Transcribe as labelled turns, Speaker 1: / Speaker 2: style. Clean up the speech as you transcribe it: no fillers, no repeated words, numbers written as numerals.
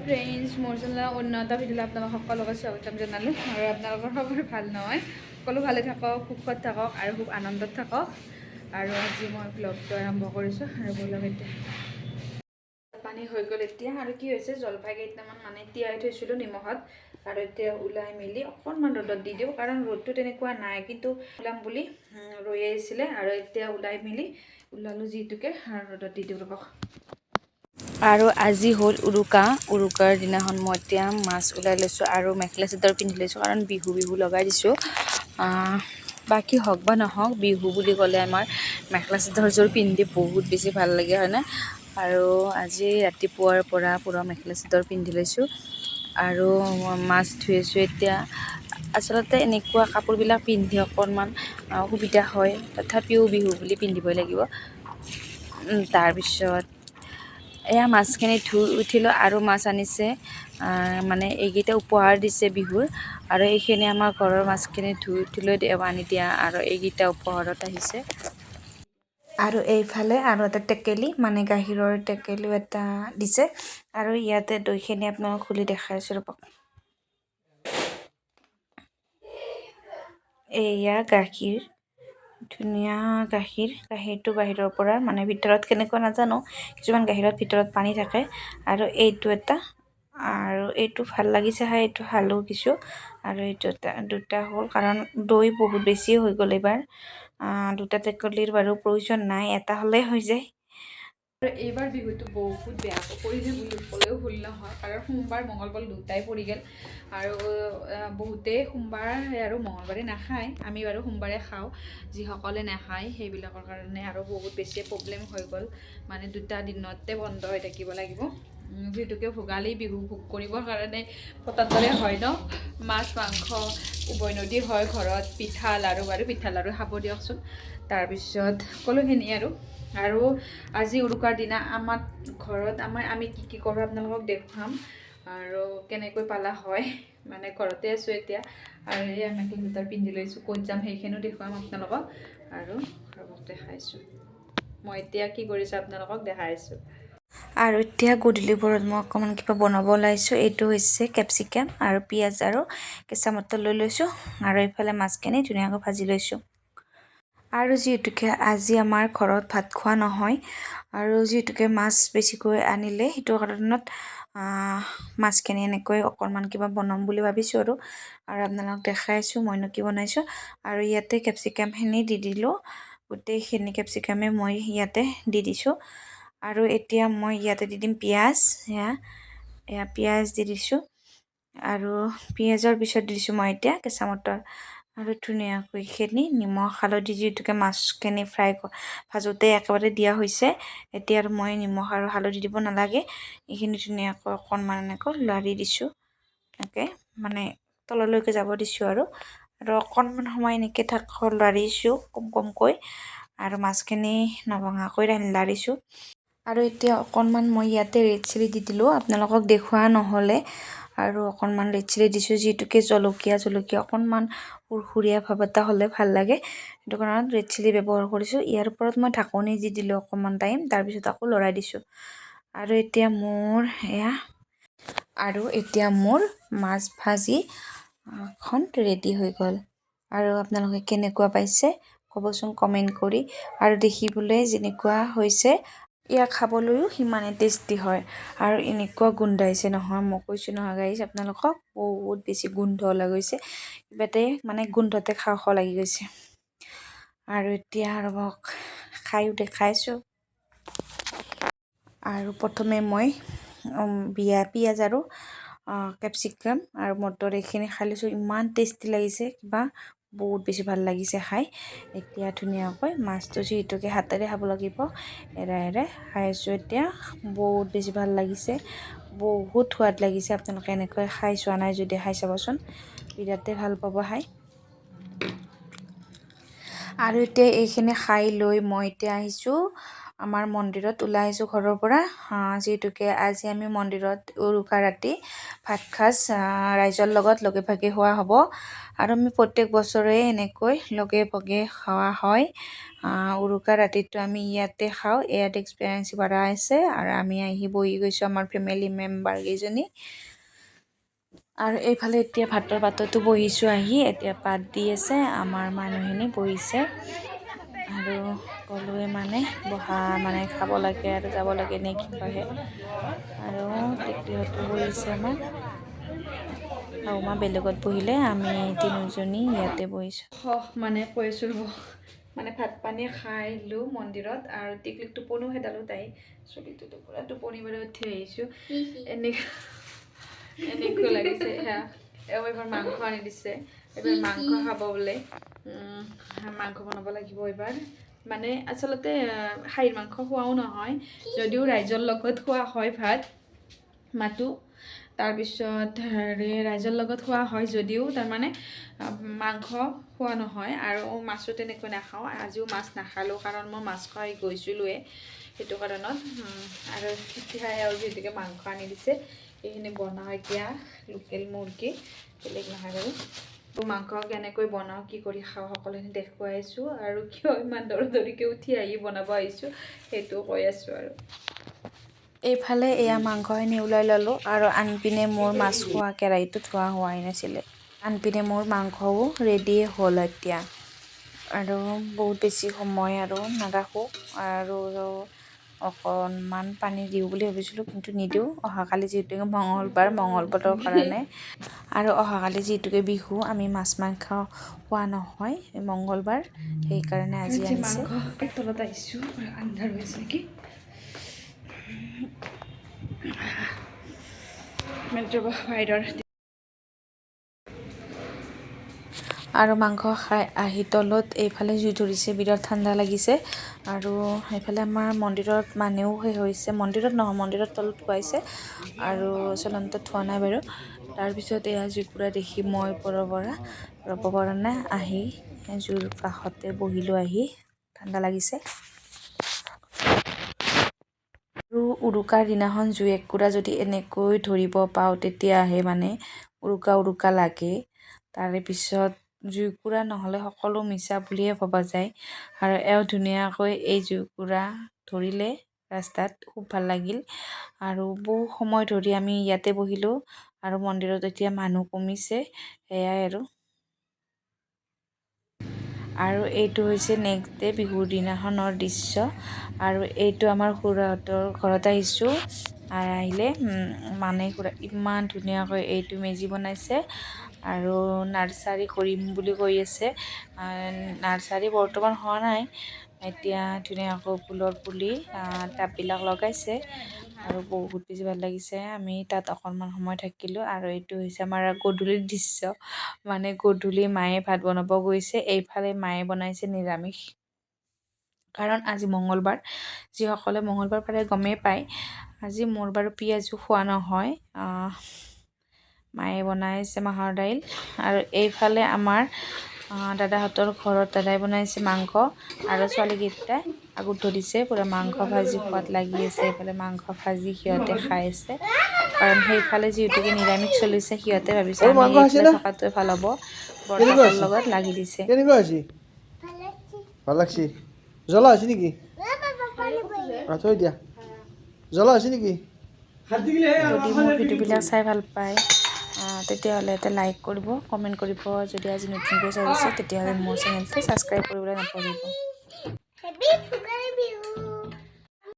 Speaker 1: friends মোৰ চেনেলৰ অন্য এটা ভিডিঅ'লৈ আপোনালোক সকলোকে স্বাগতম জনালোঁ আৰু আপোনালোকৰ খবৰ ভাল নহয় সকলো ভালে থাকক সুখত থাকক আৰু খুব আনন্দত থাকক আৰু আজি মই ব্লগটো আৰম্ভ কৰিছোঁ আৰু বলক এতিয়া পানী হৈ গ'ল এতিয়া আৰু কি হৈছে জলফাই কেইটামান মানে তিয়াই থৈছিলোঁ নিমখত আৰু এতিয়া ওলাই মেলি অকণমান ৰ'দত দি দিওঁ কাৰণ ৰ'দটো তেনেকুৱা নাই কিন্তু ওলাম বুলি ৰৈ আহিছিলে আৰু এতিয়া ওলাই মেলি ওলালোঁ যিহেতুকে ৰ'দত দি দিওঁ ৰ'ব আৰু আজি হ'ল উৰুকাৰ দিনাখন মই এতিয়া মাছ ওলাই লৈছোঁ আৰু মেখেলা চাদৰ পিন্ধি লৈছোঁ কাৰণ বিহু লগাই দিছোঁ বাকী হওক বা নহওক বিহু বুলি ক'লে আমাৰ মেখেলা চাদৰযোৰ পিন্ধি বহুত বেছি ভাল লাগে হয়নে আৰু আজি ৰাতিপুৱাৰ পৰা পূৰা মেখেলা চাদৰ পিন্ধি লৈছোঁ আৰু মাছ ধুই আছোঁ এতিয়া আচলতে এনেকুৱা কাপোৰবিলাক পিন্ধি অকণমান সুবিধা হয় তথাপিও বিহু বুলি পিন্ধিবই লাগিব তাৰপিছত এয়া মাছখিনি ধুই উঠিলোঁ আৰু মাছ আনিছে মানে এইকেইটা উপহাৰ দিছে বিহুৰ আৰু এইখিনি আমাৰ ঘৰৰ মাছখিনি ধুই উঠিলৈ আনি দিয়া আৰু এইকেইটা উপহাৰত আহিছে আৰু এইফালে আৰু এটা টেকেলি মানে গাখীৰৰ টেকেলিও এটা দিছে আৰু ইয়াতে দৈখিনি আপোনালোকক খুলি দেখাইছোঁ ৰ'ব এয়া গাখীৰ ধুনীয়া গাখীৰটো বাহিৰৰ পৰা মানে ভিতৰত কেনেকুৱা নাজানো কিছুমান গাখীৰত ভিতৰত পানী থাকে আৰু এইটো এটা আৰু এইটো ভাল লাগিছে খাই এইটো খালোঁ কিছু আৰু এইটো দুটা হ'ল কাৰণ দৈ বহুত বেছি হৈ গ'ল এইবাৰ দুটা টেকেলিৰ বাৰু প্ৰয়োজন নাই এটা হ'লেই হৈ যায় আৰু এইবাৰ বিহুটো বহুত বেয়াকৈ পৰিছে বুলি ক'লেও ভুল নহয় কাৰণ সোমবাৰ মঙলবাৰ দুটাই পৰি গ'ল আৰু বহুতেই সোমবাৰ আৰু মঙলবাৰে নাখায় আমি বাৰু সোমবাৰে খাওঁ যিসকলে নাখায় সেইবিলাকৰ কাৰণে আৰু বহুত বেছি প্ৰব্লেম হৈ গ'ল মানে দুটা দিনতে বন্ধ হৈ থাকিব লাগিব যিহেতুকে ভোগালী বিহু ভোগ কৰিবৰ কাৰণে পতাৰ দৰে হয় ন মাছ মাংস উভৈনদী হয় ঘৰত পিঠা লাড়ু খাব দিয়কচোন তাৰপিছত সকলোখিনি আৰু আজি উৰুকাৰ দিনা আমাৰ ঘৰত আমি কি কৰোঁ আপোনালোকক দেখুৱাম আৰু কেনেকৈ পালা হয় মানে ঘৰতে আছোঁ এতিয়া আৰু এই মেখেলা চাদৰ পিন্ধি লৈছোঁ ক'ত যাম সেইখিনিও দেখুৱাম আপোনালোকক আৰু দেখাইছোঁ মই এতিয়া কি কৰিছোঁ আপোনালোকক দেখাইছোঁ আৰু এতিয়া গধূলিবোৰত মই অকণমান কিবা বনাব ওলাইছোঁ এইটো হৈছে কেপচিকাম আৰু পিঁয়াজ আৰু কেঁচা মটৰ লৈ লৈছোঁ আৰু এইফালে মাছখিনি ধুনীয়াকৈ ভাজি লৈছোঁ আৰু যিহেতুকে আজি আমাৰ ঘৰত ভাত খোৱা নহয় আৰু যিহেতুকে মাছ বেছিকৈ আনিলে সেইটো কাৰণত মাছখিনি এনেকৈ অকণমান কিবা বনাম বুলি ভাবিছোঁ আৰু আপোনালোকক দেখাইছোঁ মইনো কি বনাইছোঁ আৰু ইয়াতে কেপচিকামখিনি দি দিলোঁ গোটেইখিনি কেপচিকামে মই ইয়াতে দি দিছোঁ আৰু এতিয়া মই ইয়াতে দি দিম পিঁয়াজ এয়া পিঁয়াজ দি দিছোঁ আৰু পিঁয়াজৰ পিছত দিছোঁ মই এতিয়া কেঁচা মটৰ আৰু ধুনীয়াকৈ এইখিনি নিমখ হালধি যিহেতুকে মাছখিনি ভাজোঁতে একেবাৰে দিয়া হৈছে এতিয়া আৰু মই নিমখ আৰু হালধি দিব নালাগে এইখিনি ধুনীয়াকৈ অকণমান এনেকৈ লাৰি দিছোঁ এনেকৈ মানে তললৈকে যাব দিছোঁ আৰু অকণমান সময় এনেকৈ লাৰিছোঁ কমকৈ আৰু মাছখিনি নভঙাকৈ লাৰিছোঁ আৰু এতিয়া অকণমান মই ইয়াতে ৰেড চিলি দি দিলোঁ আপোনালোকক দেখুওৱা নহ'লে আৰু অকণমান ৰেড চিলি দিছোঁ যিহেতুকে জলকীয়া অকণমান সুৰসুৰীয়া ভাৱ এটা হ'লে ভাল লাগে সেইটো কাৰণত ৰেড চিলি ব্যৱহাৰ কৰিছোঁ ইয়াৰ ওপৰত মই ঢাকনি দি দিলোঁ অকণমান টাইম তাৰপিছত আকৌ লৰাই দিছোঁ আৰু এতিয়া মোৰ মাছ ভাজি খন ৰেডি হৈ গ'ল আৰু আপোনালোকে কেনেকুৱা পাইছে ক'বচোন কমেণ্ট কৰি আৰু দেখিবলৈ যেনেকুৱা হৈছে ইয়াক খাবলৈও সিমানে টেষ্টি হয় আৰু এনেকুৱা গোন্ধাইছে নহয় মই কৈছোঁ নহয় গাইজ আপোনালোকক বহুত বেছি গোন্ধ ওলাই গৈছে কিবাতে মানে গোন্ধতে খাওঁ খাওঁ লাগি গৈছে আৰু এতিয়া ৰ'বক খায়ো দেখাইছোঁ আৰু প্ৰথমে মই পিঁয়াজ আৰু কেপচিকাম আৰু মটৰ এইখিনি খাই লৈছোঁ ইমান টেষ্টি লাগিছে কিবা বহুত বেছি ভাল লাগিছে খাই এতিয়া ধুনীয়াকৈ মাছটো যিহেতুকে হাতেৰে খাব লাগিব এৰাই খাই আছোঁ এতিয়া বহুত বেছি ভাল লাগিছে বহুত সোৱাদ লাগিছে আপোনালোকে এনেকৈ খাই চোৱা নাই যদি খাই চাবচোন বিৰাটেই ভাল পাব খাই আৰু এতিয়া এইখিনি খাই লৈ মই এতিয়া আহিছোঁ আমাৰ মন্দিৰত ওলাই আহিছোঁ ঘৰৰ পৰা যিহেতুকে আজি আমি মন্দিৰত উৰুকা ৰাতি ভাত সাঁজ ৰাইজৰ লগত লগে ভাগে খোৱা হ'ব আৰু আমি প্ৰত্যেক বছৰে এনেকৈ লগে ভাগে খোৱা হয় উৰুকা ৰাতিটো আমি ইয়াতে খাওঁ ইয়াত এক্সপিৰিয়েঞ্চ কৰা আছে আৰু আমি আহি বহি গৈছোঁ আমাৰ ফেমিলি মেম্বাৰ কেইজনী আৰু এইফালে এতিয়া ভাতৰ পাততো বহিছোঁ আহি এতিয়া পাত দি আছে আমাৰ মানুহখিনি বহিছে আৰু সকলোৱে মানে বহা মানে খাব লাগে আৰু যাব লাগে নে কি কয় আৰু টিকলিহঁতো বহিছে আমাৰ শাহুমা বেলেগত বহিলে আমি তিনিজনী ইয়াতে বহিছোঁ মানে কৈছোঁ মানে ভাত পানী খাই লো মন্দিৰত আৰু টিকলিক টোপনিও খেদালো তাই চলিটোতো পুৰা টোপনি বাৰু উঠি আহিছোঁ এনেকুৱা লাগিছে এবাৰ মাংস আনি দিছে এবাৰ মাংস খাব বোলে মাংস বনাব লাগিব এইবাৰ মানে আচলতে খাহীৰ মাংস খোৱাও নহয় যদিও ৰাইজৰ লগত খোৱা হয় ভাত মাতো তাৰপিছত ৰাইজৰ লগত খোৱা হয় যদিও তাৰমানে মাংস খোৱা নহয় আৰু মাছো তেনেকৈ নাখাওঁ আজিও মাছ নাখালোঁ কাৰণ মই মাছ খাই গৈছিলোঁৱে সেইটো কাৰণত আৰু এতিয়া আৰু যিহেতুকে মাংস আনি দিছে এইখিনি বনাওঁ এতিয়া লোকেল মুৰ্গী বেলেগ নহয় বাৰু মাংস কেনেকৈ বনাওঁ কি কৰি খাওঁ সকলোখিনি দেখুৱাইছোঁ আৰু কিয় ইমান দৌৰিকৈ উঠি আহি বনাব আহিছোঁ সেইটো কৈ আছোঁ আৰু এইফালে এয়া মাংসখিনি ওলাই ল'লোঁ আৰু আনপিনে মোৰ মাছ খোৱা কেৰাহীটো ধোৱা হোৱাই নাছিলে আনপিনে মোৰ মাংসও ৰেডিয়ে হ'ল এতিয়া আৰু বহুত বেছি সময় আৰু নাৰাখোঁ আৰু অকণমান পানী দিওঁ বুলি ভাবিছিলোঁ কিন্তু নিদিওঁ অহাকালি যিহেতুকে মঙলবাৰৰ কাৰণে আৰু অহাকালি যিহেতুকে বিহু আমি মাছ মাংস খোৱা নহয় মঙলবাৰ সেইকাৰণে আজি আনিছে তলত আহিছোঁ আন্ধাৰ হৈছে নেকি বাহিৰৰ আৰু মাংস খাই আহি তলত এইফালে জুই ধৰিছে বিৰাট ঠাণ্ডা লাগিছে আৰু সেইফালে আমাৰ মন্দিৰত মানুহেও হৈছে মন্দিৰত নহয় মন্দিৰত তলত ধুৱাইছে আৰু চলন্তত ধোৱা নাই বাৰু তাৰপিছত এয়া জুইকুৰা দেখি মই ৰ'ব পৰা নাই আহি জুইৰ কাষতে বহিলোঁ আহি ঠাণ্ডা লাগিছে আৰু উৰুকাৰ দিনাখন জুই একুৰা যদি এনেকৈ ধৰিব পাওঁ তেতিয়াহে মানে উৰুকা লাগে তাৰে পিছত জুইকুৰা নহ'লে সকলো মিছা বুলিয়ে ভবা যায় আৰু এওঁ ধুনীয়াকৈ এই জুইকুৰা ধৰিলে ৰাস্তাত খুব ভাল লাগিল আৰু বহু সময় ধৰি আমি ইয়াতে বহিলোঁ আৰু মন্দিৰত এতিয়া মানুহ কমিছে সেয়াই আৰু এইটো হৈছে নেক্সট ডে বিহুৰ দিনাখনৰ দৃশ্য আৰু এইটো আমাৰ খুৰাহঁতৰ ঘৰত আহিছোঁ আৰু আহিলে মানে খুৰা ইমান ধুনীয়াকৈ এইটো মেজি বনাইছে আৰু নাৰ্চাৰী কৰিম বুলি কৈ আছে নাৰ্চাৰী বৰ্তমান হোৱা নাই এতিয়া ধুনীয়াকৈ ফুলৰ পুলি টাববিলাক লগাইছে আৰু বহুত বেছি ভাল লাগিছে আমি তাত অকণমান সময় থাকিলোঁ আৰু এইটো হৈছে আমাৰ গধূলিৰ দৃশ্য মানে গধূলি মায়ে ভাত বনাব গৈছে এইফালে মায়ে বনাইছে নিৰামিষ কাৰণ আজি মঙলবাৰ যিসকলে মঙলবাৰ পাৰে গমেই পায় আজি মোৰ বাৰু পিঁয়াজো খোৱা নহয় মায়ে বনাইছে মাহৰ দাইল আৰু এইফালে আমাৰ দাদাহঁতৰ ঘৰত দাদাই বনাইছে মাংস আৰু ছোৱালীকেইটাই আগত ধৰিছে পূৰা মাংস ভাজি খোৱাত লাগি আছে এইফালে মাংস ভাজি সিহঁতে খাই আছে কাৰণ সেইফালে যিহেতুকে নিৰামিষ চলিছে সিহঁতে ভাবিছে আমি এইফালে থকাটোৱে ভাল হ'ব বৰতাকৰ লগত লাগি দিছে
Speaker 2: ভাল লাগছি জ্বলা আছে নেকি থৈ দিয়া জ্বলা আছে নেকি
Speaker 1: যদি মোৰ ভিডিঅ'বিলাক চাই ভাল পায় তেতিয়াহ'লে এটা লাইক কৰিব কমেণ্ট কৰিব যদি আজি নতুনকৈ চাই দিছে তেতিয়াহ'লে মোৰ চেনেলটো ছাবস্ক্ৰাইব কৰিবলৈ নাপাহৰিব